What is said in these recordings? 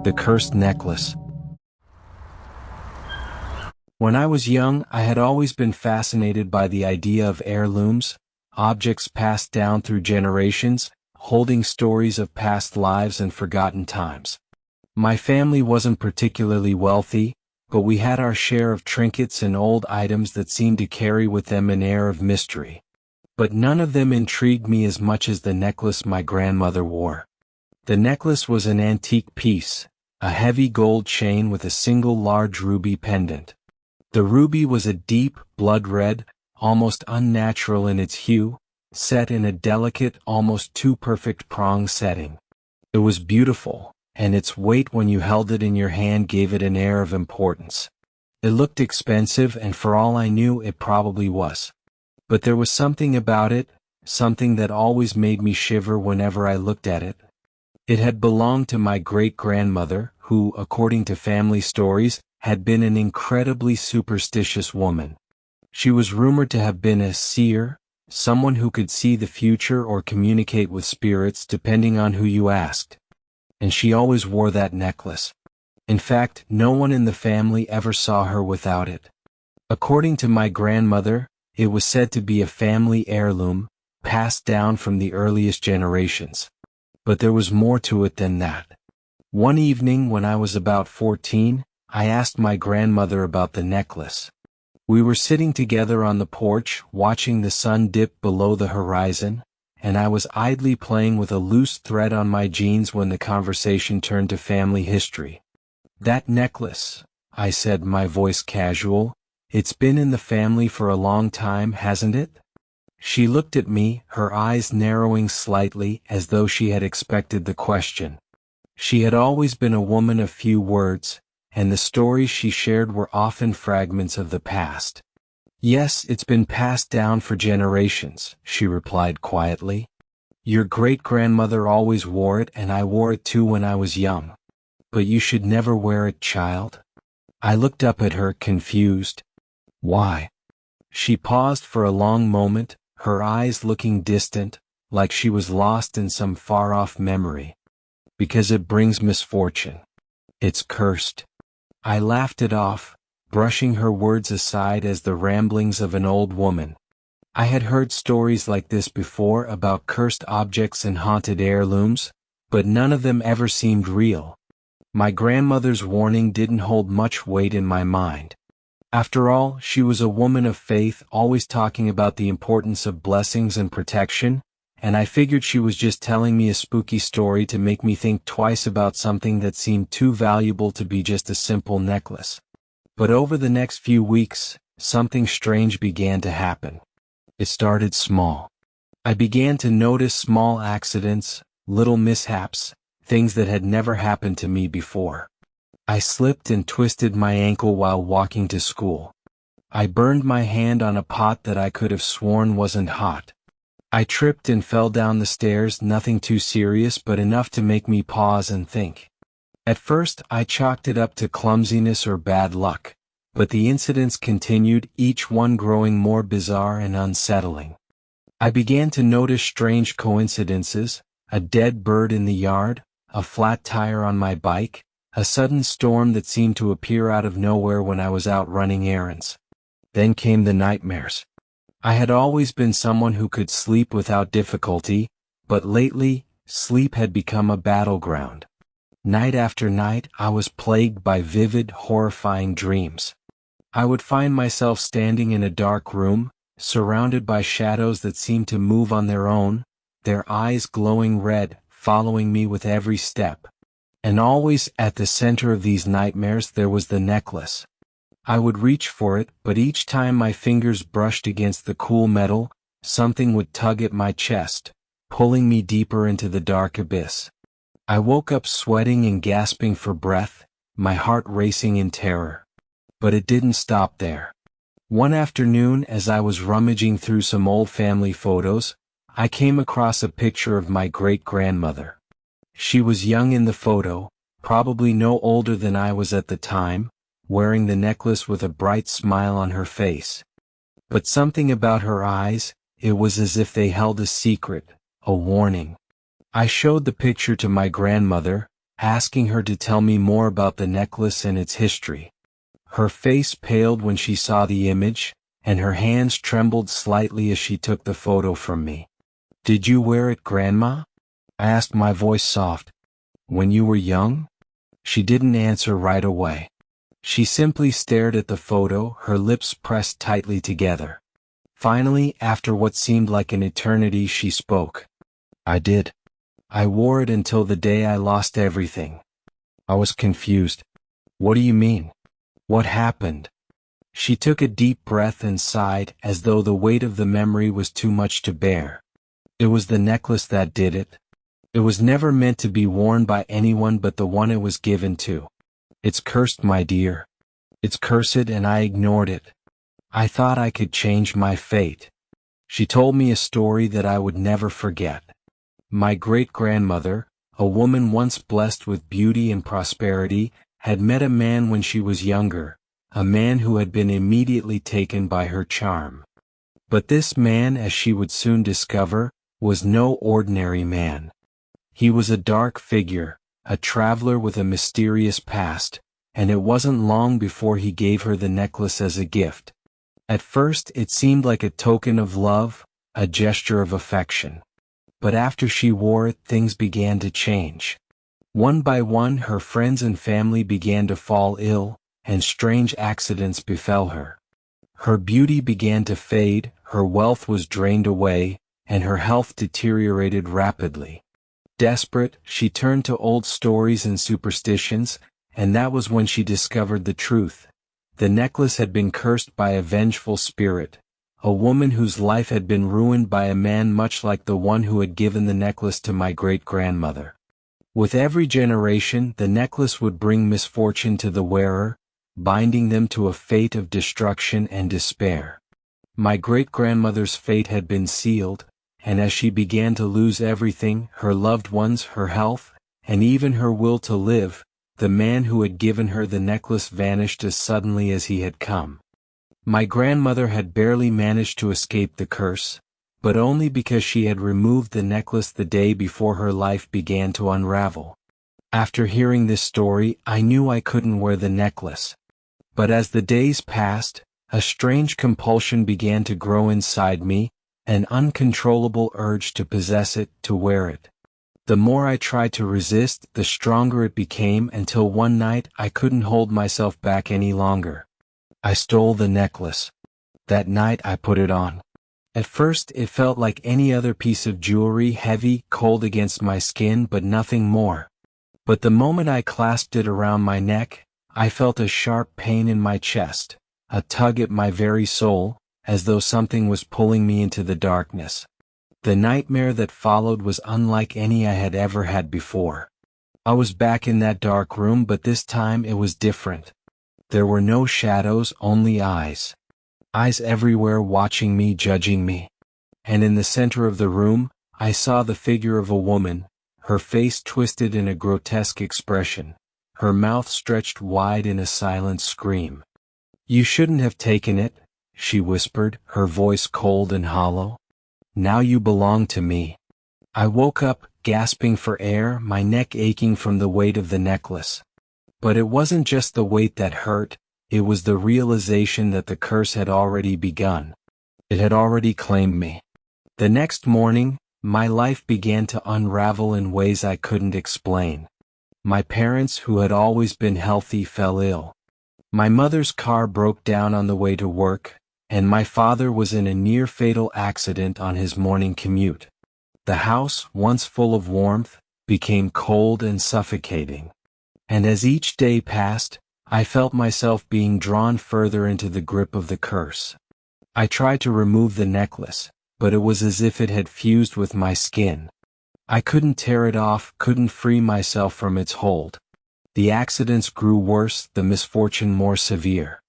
The Cursed Necklace. When I was young, I had always been fascinated by the idea of heirlooms, objects passed down through generations, holding stories of past lives and forgotten times. My family wasn't particularly wealthy, but we had our share of trinkets and old items that seemed to carry with them an air of mystery. But none of them intrigued me as much as the necklace my grandmother wore. The necklace was an antique piece, a heavy gold chain with a single large ruby pendant. The ruby was a deep, blood red, almost unnatural in its hue, set in a delicate, almost too perfect prong setting. It was beautiful, and its weight when you held it in your hand gave it an air of importance. It looked expensive, and for all I knew, it probably was. But there was something about it, something that always made me shiver whenever I looked at it. It had belonged to my great-grandmother, who, according to family stories, had been an incredibly superstitious woman. She was rumored to have been a seer, someone who could see the future or communicate with spirits depending on who you asked. And she always wore that necklace. In fact, no one in the family ever saw her without it. According to my grandmother, it was said to be a family heirloom, passed down from the earliest generations. But there was more to it than that. One evening when I was about 14, I asked my grandmother about the necklace. We were sitting together on the porch, watching the sun dip below the horizon, and I was idly playing with a loose thread on my jeans when the conversation turned to family history. "That necklace," I said, my voice casual, "it's been in the family for a long time, hasn't it?" She looked at me, her eyes narrowing slightly as though she had expected the question. She had always been a woman of few words, and the stories she shared were often fragments of the past. "Yes, it's been passed down for generations," she replied quietly. "Your great-grandmother always wore it, and I wore it too when I was young. But you should never wear it, child." I looked up at her, confused. "Why?" She paused for a long moment, her eyes looking distant, like she was lost in some far-off memory. "Because it brings misfortune. It's cursed." I laughed it off, brushing her words aside as the ramblings of an old woman. I had heard stories like this before about cursed objects and haunted heirlooms, but none of them ever seemed real. My grandmother's warning didn't hold much weight in my mind. After all, she was a woman of faith, always talking about the importance of blessings and protection, and I figured she was just telling me a spooky story to make me think twice about something that seemed too valuable to be just a simple necklace. But over the next few weeks, something strange began to happen. It started small. I began to notice small accidents, little mishaps, things that had never happened to me before. I slipped and twisted my ankle while walking to school. I burned my hand on a pot that I could have sworn wasn't hot. I tripped and fell down the stairs, nothing too serious but enough to make me pause and think. At first, I chalked it up to clumsiness or bad luck, but the incidents continued, each one growing more bizarre and unsettling. I began to notice strange coincidences: a dead bird in the yard, a flat tire on my bike, a sudden storm that seemed to appear out of nowhere when I was out running errands. Then came the nightmares. I had always been someone who could sleep without difficulty, but lately, sleep had become a battleground. Night after night, I was plagued by vivid, horrifying dreams. I would find myself standing in a dark room, surrounded by shadows that seemed to move on their own, their eyes glowing red, following me with every step. And always, at the center of these nightmares, there was the necklace. I would reach for it, but each time my fingers brushed against the cool metal, something would tug at my chest, pulling me deeper into the dark abyss. I woke up sweating and gasping for breath, my heart racing in terror. But it didn't stop there. One afternoon, as I was rummaging through some old family photos, I came across a picture of my great-grandmother. She was young in the photo, probably no older than I was at the time, wearing the necklace with a bright smile on her face. But something about her eyes, it was as if they held a secret, a warning. I showed the picture to my grandmother, asking her to tell me more about the necklace and its history. Her face paled when she saw the image, and her hands trembled slightly as she took the photo from me. "Did you wear it, Grandma?" I asked, my voice soft. "When you were young?" She didn't answer right away. She simply stared at the photo, her lips pressed tightly together. Finally, after what seemed like an eternity, she spoke. "I did. I wore it until the day I lost everything." I was confused. "What do you mean? What happened?" She took a deep breath and sighed, as though the weight of the memory was too much to bear. "It was the necklace that did it. It was never meant to be worn by anyone but the one it was given to. It's cursed, my dear. It's cursed, and I ignored it. I thought I could change my fate." She told me a story that I would never forget. My great-grandmother, a woman once blessed with beauty and prosperity, had met a man when she was younger, a man who had been immediately taken by her charm. But this man, as she would soon discover, was no ordinary man. He was a dark figure, a traveler with a mysterious past, and it wasn't long before he gave her the necklace as a gift. At first it seemed like a token of love, a gesture of affection. But after she wore it, things began to change. One by one, her friends and family began to fall ill, and strange accidents befell her. Her beauty began to fade, her wealth was drained away, and her health deteriorated rapidly. Desperate, she turned to old stories and superstitions, and that was when she discovered the truth. The necklace had been cursed by a vengeful spirit, a woman whose life had been ruined by a man much like the one who had given the necklace to my great-grandmother. With every generation, the necklace would bring misfortune to the wearer, binding them to a fate of destruction and despair. My great-grandmother's fate had been sealed, and as she began to lose everything, her loved ones, her health, and even her will to live, the man who had given her the necklace vanished as suddenly as he had come. My grandmother had barely managed to escape the curse, but only because she had removed the necklace the day before her life began to unravel. After hearing this story, I knew I couldn't wear the necklace. But as the days passed, a strange compulsion began to grow inside me, an uncontrollable urge to possess it, to wear it. The more I tried to resist, the stronger it became, until one night I couldn't hold myself back any longer. I stole the necklace. That night I put it on. At first it felt like any other piece of jewelry, heavy, cold against my skin, but nothing more. But the moment I clasped it around my neck, I felt a sharp pain in my chest, a tug at my very soul, as though something was pulling me into the darkness. The nightmare that followed was unlike any I had ever had before. I was back in that dark room, but this time it was different. There were no shadows, only eyes. Eyes everywhere, watching me, judging me. And in the center of the room, I saw the figure of a woman, her face twisted in a grotesque expression, her mouth stretched wide in a silent scream. "You shouldn't have taken it," she whispered, her voice cold and hollow. "Now you belong to me." I woke up, gasping for air, my neck aching from the weight of the necklace. But it wasn't just the weight that hurt, it was the realization that the curse had already begun. It had already claimed me. The next morning, my life began to unravel in ways I couldn't explain. My parents, who had always been healthy, fell ill. My mother's car broke down on the way to work, and my father was in a near-fatal accident on his morning commute. The house, once full of warmth, became cold and suffocating. And as each day passed, I felt myself being drawn further into the grip of the curse. I tried to remove the necklace, but it was as if it had fused with my skin. I couldn't tear it off, couldn't free myself from its hold. The accidents grew worse, the misfortune more severe.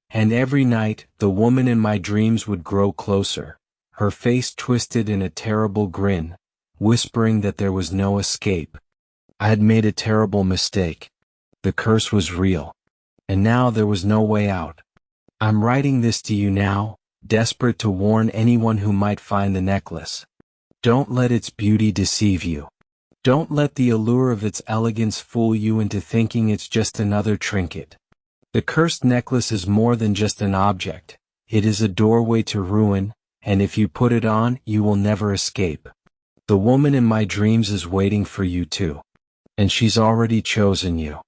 And every night, the woman in my dreams would grow closer, her face twisted in a terrible grin, whispering that there was no escape. I had made a terrible mistake. The curse was real. And now there was no way out. I'm writing this to you now, desperate to warn anyone who might find the necklace. Don't let its beauty deceive you. Don't let the allure of its elegance fool you into thinking it's just another trinket. The cursed necklace is more than just an object. It is a doorway to ruin, and if you put it on, you will never escape. The woman in my dreams is waiting for you too. And she's already chosen you.